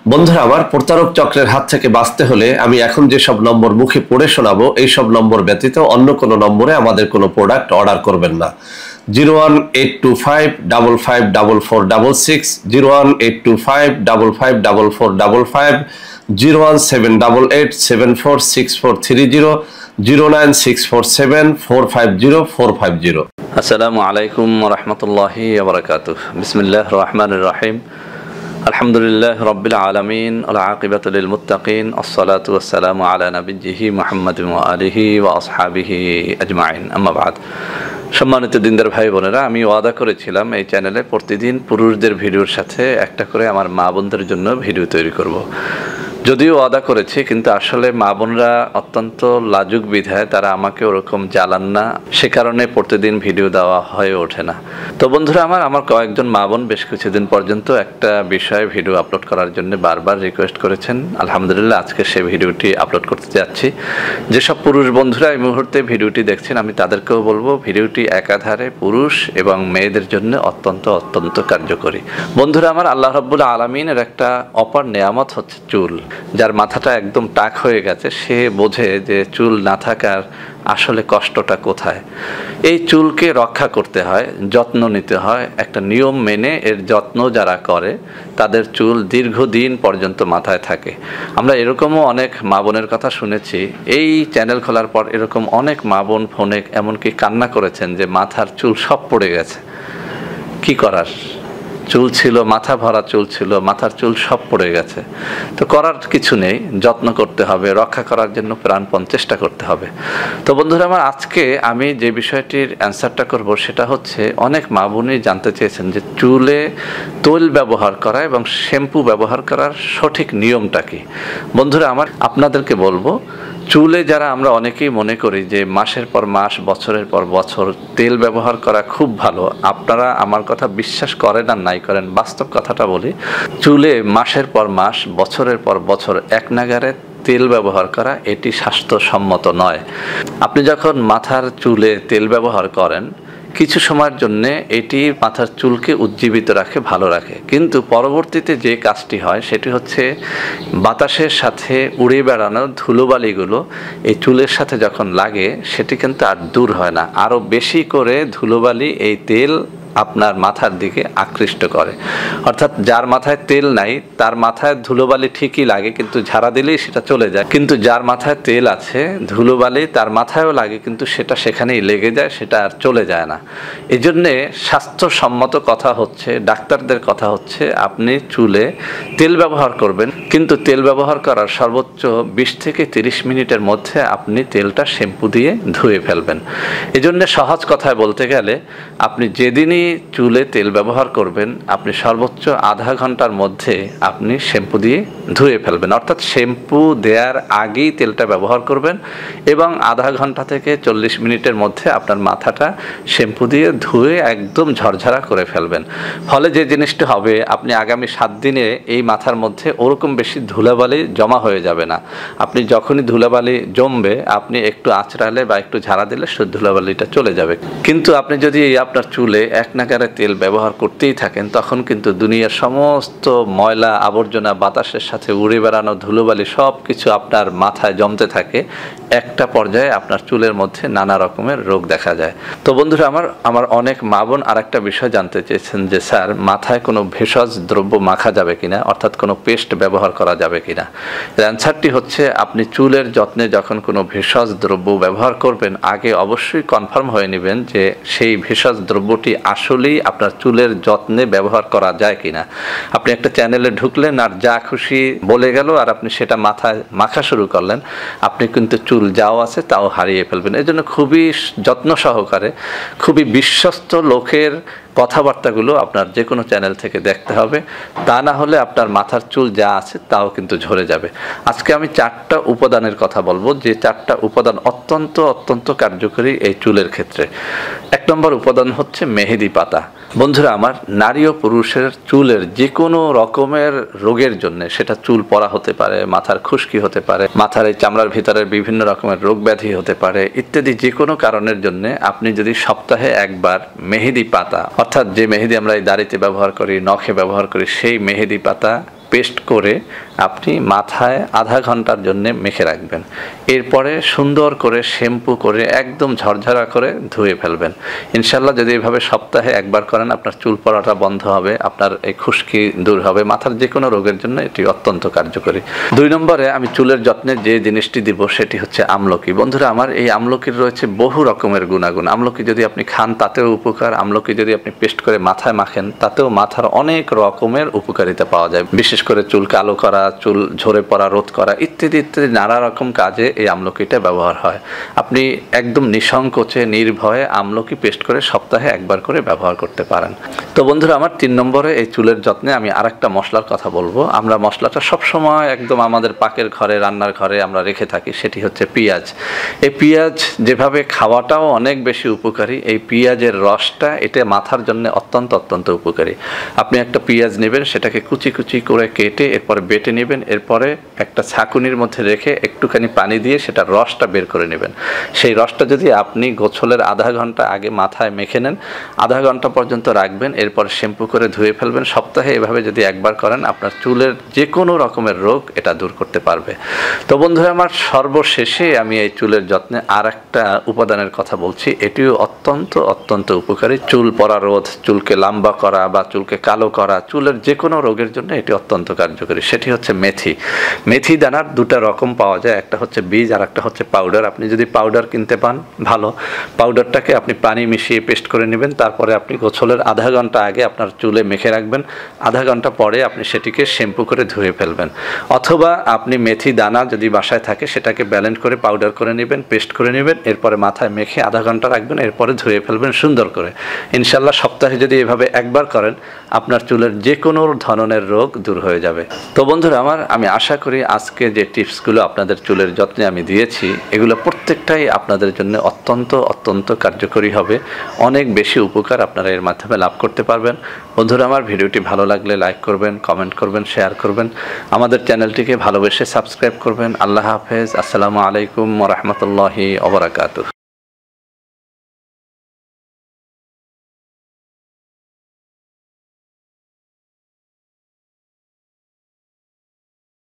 বন্ধুরা আমার, প্রতারক চক্রের হাত থেকে বাঁচতে হলে আমি এখন যেসব নম্বর মুখে পড়ে শোনাবো এইসব নম্বর ব্যতীত অন্য কোনো নম্বরে আমাদের কোনো প্রোডাক্ট অর্ডার করবেন না। 01825554466, 01825554455, 01788746430, 09647450450। আসসালামু আলাইকুম রহমতুল্লাহি ওয়া বিসমিল্লাহির রহমানির রহিম। আলহামদুলিল্লাহ রাব্বিল আলামিন ওয়াল আকিবাতু লিল মুত্তাকিন, আসসালাতু ওয়াসসালামু আলা নাবিয়্যিহি মুহাম্মাদিন ওয়া আলিহি ওয়া আসহাবিহি আজমাইন, আম্মা বাদ। সম্মানিত দিনদার ভাই বোনেরা, আমি ওয়াদা করেছিলাম এই চ্যানেলে প্রতিদিন পুরুষদের ভিডিওর সাথে একটা করে আমার মা বোনদের জন্য ভিডিও তৈরি করব। যদিও ওয়াদা করেছি, কিন্তু আসলে মা বোনরা অত্যন্ত লাজুক বিধায় তারা আমাকে ওরকম জ্বালান না, সে কারণে প্রতিদিন ভিডিও দেওয়া হয়ে ওঠে না। তো বন্ধুরা আমার কয়েকজন মা বোন বেশ কিছুদিন পর্যন্ত একটা বিষয়ে ভিডিও আপলোড করার জন্য বারবার রিকোয়েস্ট করেছেন। আলহামদুলিল্লাহ, আজকে সেই ভিডিওটি আপলোড করতে যাচ্ছি। যেসব পুরুষ বন্ধুরা এই মুহূর্তে ভিডিওটি দেখছেন, আমি তাদেরকেও বলবো ভিডিওটি একাধারে পুরুষ এবং মেয়েদের জন্য অত্যন্ত অত্যন্ত কার্যকরী। বন্ধুরা আমার, আল্লাহ রাব্বুল আলামিনের একটা অপার নেয়ামত হচ্ছে চুল। যার মাথাটা একদম টাক হয়ে গেছে সে বোঝে যে চুল না থাকার আসলে কষ্টটা কোথায়। এই চুলকে রক্ষা করতে হয়, যত্ন নিতে হয়, একটা নিয়ম মেনে এর যত্ন যারা করে তাদের চুল দীর্ঘদিন পর্যন্ত মাথায় থাকে। আমরা এরকমও অনেক মা বোনের কথা শুনেছি, এই চ্যানেল খোলার পর এরকম অনেক মা বোন ফোনে এমনকি কান্না করেছেন যে মাথার চুল সব পড়ে গেছে। কি করার, চুল ছিল, মাথা ভরা চুল ছিল, মাথার চুল সব পড়ে গেছে। তো করার কিছু নেই, যত্ন করতে হবে, রক্ষা করার জন্য প্রাণপণ চেষ্টা করতে হবে। তো বন্ধুরা আমার, আজকে আমি যে বিষয়টির অ্যান্সারটা করব সেটা হচ্ছে, অনেক মা বোনই জানতে চেয়েছেন যে চুলে তৈল ব্যবহার করা এবং শ্যাম্পু ব্যবহার করার সঠিক নিয়মটা কি। বন্ধুরা আমার, আপনাদেরকে বলবো, চুলে যারা আমরা অনেকেই মনে করি যে মাসের পর মাস, বছরের পর বছর তেল ব্যবহার করা খুব ভালো, আপনারা আমার কথা বিশ্বাস করেন আর নাই করেন, বাস্তব কথাটা বলি, চুলে মাসের পর মাস, বছরের পর বছর এক নাগারে তেল ব্যবহার করা এটি স্বাস্থ্যসম্মত নয়। আপনি যখন মাথার চুলে তেল ব্যবহার করেন, কিছু সময়ের জন্য এটি মাথার চুলকে উজ্জীবিত রাখে, ভালো রাখে, কিন্তু পরবর্তীতে যে কাজটি হয় সেটি হচ্ছে বাতাসের সাথে উড়ে বেড়ানো ধুলোবালিগুলো এই চুলের সাথে যখন লাগে সেটি কিন্তু আর দূর হয় না, আরও বেশি করে ধুলোবালি এই তেল আপনার মাথার দিকে আকৃষ্ট করে। অর্থাৎ যার মাথায় তেল নাই তার মাথায় ধুলোবালি ঠিকই লাগে, কিন্তু ঝাড়া দিলেই সেটা চলে যায়। কিন্তু যার মাথায় তেল আছে, ধুলোবালি তার মাথায়ও লাগে, কিন্তু সেটা সেখানেই লেগে যায়, সেটা আর চলে যায় না। এই জন্যে স্বাস্থ্যসম্মত কথা হচ্ছে, ডাক্তারদের কথা হচ্ছে, আপনি চুলে তেল ব্যবহার করবেন, কিন্তু তেল ব্যবহার করার সর্বোচ্চ 20 থেকে 30 মিনিটের মধ্যে আপনি তেলটা শ্যাম্পু দিয়ে ধুয়ে ফেলবেন। এই জন্যে সহজ কথায় বলতে গেলে, আপনি যেদিনই চুলে তেল ব্যবহার করবেন, আপনি সর্বোচ্চ আধা ঘন্টার মধ্যে আপনি শ্যাম্পু দিয়ে ধুয়ে ফেলবেন। অর্থাৎ শ্যাম্পু দেওয়ার আগেই তেলটা ব্যবহার করবেন এবং আধা ঘন্টা থেকে 40 মিনিটের মধ্যে আপনার মাথাটা শ্যাম্পু দিয়ে ধুয়ে একদম ঝরঝরা করে ফেলবেন। ফলে যে জিনিসটা হবে, আপনি আগামী 7 দিনে এই মাথার মধ্যে ওরকম বেশি ধুলাবালি জমা হয়ে যাবে না। আপনি যখনই ধুলাবালি জমবে, আপনি একটু আঁচড়ালে বা একটু ঝাড়া দিলে ধুলাবালিটা চলে যাবে। কিন্তু আপনি যদি আপনার চুলে এক নাগারে তেল ব্যবহার করতেই থাকেন, তখন কিন্তু দুনিয়ার সমস্ত ময়লা আবর্জনা, বাতাসের সাথে উড়ে বেড়ানো ধুলোবালি সব কিছু আপনার মাথায় জমতে থাকে। একটা পর্যায়ে আপনার চুলের মধ্যে নানা রকমের রোগ দেখা যায়। তো বন্ধুরা আমার অনেক মা বোন আর একটা বিষয় জানতে চেয়েছেন যে স্যার, মাথায় কোনো ভেষজ দ্রব্য মাখা যাবে কিনা, অর্থাৎ কোনো পেস্ট ব্যবহার করা যাবে কিনা। অ্যান্সারটি হচ্ছে, আপনি চুলের যত্নে যখন কোনো ভেষজ দ্রব্য ব্যবহার করবেন, আগে অবশ্যই কনফার্ম হয়ে নেবেন যে সেই ভেষজ দ্রব্যটি আসলেই আপনার চুলের যত্নে ব্যবহার করা যায় কিনা। আপনি একটা চ্যানেলে ঢুকলেন আর যা খুশি বলে গেল আর আপনি সেটা মাথায় মাখা শুরু করলেন, আপনি কিন্তু চুল যাও আছে তাও হারিয়ে ফেলবেন। এই জন্য খুবই যত্ন সহকারে, খুবই বিশ্বস্ত লোকের কথাবার্তাগুলো আপনার যে কোনো চ্যানেল থেকে দেখতে হবে, তা না হলে আপনার মাথার চুল যা আছে তাও কিন্তু ঝরে যাবে। আজকে আমি 4টা উপাদানের কথা বলবো, যে 4টা উপাদান অত্যন্ত অত্যন্ত কার্যকরী এই চুলের ক্ষেত্রে। 1 নম্বর উপাদান হচ্ছে মেহেদি পাতা। বন্ধুরা আমার, নারী ও পুরুষের চুলের যে কোনো রকমের রোগের জন্য, সেটা চুল পড়া হতে পারে, মাথার খুশকি হতে পারে, মাথার এই চামড়ার ভিতরের বিভিন্ন রকমের রোগ ব্যাধি হতে পারে ইত্যাদি, যে কোনো কারণের জন্য আপনি যদি সপ্তাহে একবার মেহেদি পাতা, অর্থাৎ যে মেহেদি আমরা এই দাড়িতে ব্যবহার করি, নখে ব্যবহার করি, সেই মেহেদি পাতা পেস্ট করে আপনি মাথায় আধা ঘন্টার জন্য মেখে রাখবেন। এরপরে সুন্দর করে শ্যাম্পু করে একদম ঝরঝরা করে ধুয়ে ফেলবেন। ইনশাল্লাহ যদি এভাবে সপ্তাহে একবার করেন আপনার চুল পড়াটা বন্ধ হবে, আপনার এই খুশকি দূর হবে, মাথার যে কোনো রোগের জন্য এটি অত্যন্ত কার্যকরী। 2 নম্বরে আমি চুলের যত্নে যে জিনিসটি দিব সেটি হচ্ছে আমলকি। বন্ধুরা আমার, এই আমলকির রয়েছে বহু রকমের গুণাগুণ। আমলকি যদি আপনি খান তাতেও উপকার, আমলকি যদি আপনি পেস্ট করে মাথায় মাখেন তাতেও মাথার অনেক রকমের উপকারিতা পাওয়া যায়। বিশেষ করে চুল কালো করা, চুল ঝরে পড়া রোধ করা ইত্যাদি ইত্যাদি নানা রকম কাজে এই আমলকিটা ব্যবহার হয়। আপনি একদম নিঃসংকোচে নির্ভয়ে আমলকি পেস্ট করে সপ্তাহে একবার করে ব্যবহার করতে পারেন। তো বন্ধুরা আমার 3 নম্বরে এই চুলের যত্নে আমি আরেকটা মশলার কথা বলবো। আমরা মশলাটা সবসময় একদম আমাদের পাকের ঘরে, রান্নার ঘরে আমরা রেখে থাকি, সেটি হচ্ছে পেঁয়াজ। এই পেঁয়াজ যেভাবে খাওয়াটাও অনেক বেশি উপকারী, এই পেঁয়াজের রসটা এটা মাথার জন্য অত্যন্ত অত্যন্ত উপকারী। আপনি একটা পেঁয়াজ নেবেন, সেটাকে কুচি কুচি করে কেটে এরপরে বেটে নেবেন, এরপরে একটা ছাঁকুনির মধ্যে রেখে একটুখানি পানি দিয়ে সেটার রসটা বের করে নেবেন। সেই রসটা যদি আপনি গোসলের আধা ঘন্টা আগে মাথায় মেখে নেন, আধা ঘন্টা পর্যন্ত রাখবেন, এরপর শ্যাম্পু করে ধুয়ে ফেলবেন। সপ্তাহে এভাবে যদি একবার করেন আপনার চুলের যে কোনো রকমের রোগ এটা দূর করতে পারবে। তো বন্ধুরা আমার, সর্বশেষে আমি এই চুলের যত্নে আর একটা উপাদানের কথা বলছি, এটিও অত্যন্ত অত্যন্ত উপকারী। চুল পড়া রোধ, চুলকে লম্বা করা বা চুলকে কালো করা, চুলের যে কোনো রোগের জন্য এটি অত্যন্ত কার্যকরী। সেটি হচ্ছে মেথি। মেথি দানার 2টা রকম পাওয়া যায়, একটা হচ্ছে বীজ আর একটা হচ্ছে পাউডার। আপনি যদি পাউডার কিনতে পান ভালো, পাউডারটাকে আপনি পানি মিশিয়ে পেস্ট করে নেবেন, তারপরে আপনি গোসলের আধা ঘন্টা আগে আপনার চুলে মেখে রাখবেন, আধা ঘন্টা পরে আপনি সেটিকে শ্যাম্পু করে ধুয়ে ফেলবেন। অথবা আপনি মেথি দানা যদি বাসায় থাকে সেটাকে ব্যালেন্ড করে পাউডার করে নেবেন, পেস্ট করে নেবেন, এরপরে মাথায় মেখে আধা ঘন্টা রাখবেন, এরপরে ধুয়ে ফেলবেন সুন্দর করে। ইনশাল্লাহ সপ্তাহে যদি এভাবে একবার করেন আপনার চুলের যে কোনো ধরনের রোগ দূর হয়ে যাবে। তো বন্ধুরা আমার, আমি আশা করি আজকে যে টিপসগুলো আপনাদের চুলের যত্নে আমি দিয়েছি এগুলো প্রত্যেকটাই আপনাদের জন্য অত্যন্ত অত্যন্ত কার্যকরী হবে। অনেক বেশি উপকার আপনারা এর মাধ্যমে লাভ করতে পারবেন। বন্ধুরা আমার, ভিডিওটি ভালো লাগলে লাইক করবেন, কমেন্ট করবেন, শেয়ার করবেন, আমাদের চ্যানেলটিকে ভালোবেসে সাবস্ক্রাইব করবেন। আল্লাহ হাফেজ। আসসালামু আলাইকুম ওয়া রাহমাতুল্লাহি ওয়া বারাকাতুহু।